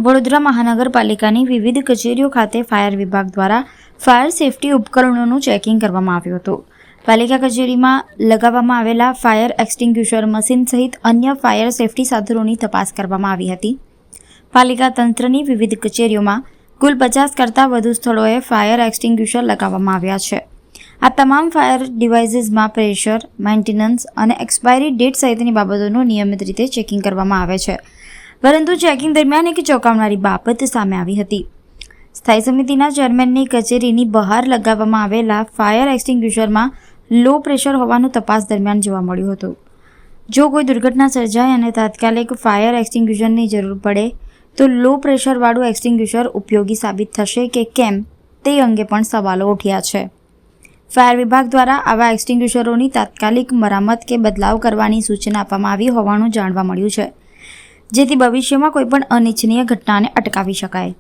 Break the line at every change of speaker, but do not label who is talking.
વડોદરા મહાનગરપાલિકાની વિવિધ કચેરીઓ ખાતે ફાયર વિભાગ દ્વારા ફાયર સેફટી ઉપકરણોનું ચેકિંગ કરવામાં આવ્યું હતું. પાલિકા કચેરીમાં લગાવવામાં આવેલા ફાયર એક્સટિંગ્યુશર મશીન સહિત અન્ય ફાયર સેફટી સાધનોની તપાસ કરવામાં આવી હતી. પાલિકા તંત્રની વિવિધ કચેરીઓમાં કુલ 50 કરતાં વધુ સ્થળોએ ફાયર એક્સટિંગ્યુશર લગાવવામાં આવ્યા છે. આ તમામ ફાયર ડિવાઇસીસમાં પ્રેશર, મેન્ટેનન્સ અને એક્સપાયરી ડેટ સહિતની બાબતોનું નિયમિત રીતે ચેકિંગ કરવામાં આવે છે. પરંતુ ચેકિંગ દરમિયાન એક ચોંકાવનારી બાબત સામે આવી હતી. સ્થાયી સમિતિના ચેરમેનની કચેરીની બહાર લગાવવામાં આવેલા ફાયર એક્સટિંગ્યુશરમાં લો પ્રેશર હોવાનું તપાસ દરમિયાન જોવા મળ્યું હતું. જો કોઈ દુર્ઘટના સર્જાય અને તાત્કાલિક ફાયર એક્સટિંગ્યુશરની જરૂર પડે તો લો પ્રેશરવાળું એક્સટિંગ્યુશર ઉપયોગી સાબિત થશે કે કેમ તે અંગે પણ સવાલો ઉઠ્યા છે. ફાયર વિભાગ દ્વારા આવા એક્સટિંગ્યુશરોની તાત્કાલિક મરામત કે બદલાવ કરવાની સૂચના આપવામાં આવી હોવાનું જાણવા મળ્યું છે, જેથી ભવિષ્યમાં કોઈપણ અનિચ્છનીય ઘટનાને અટકાવી શકાય.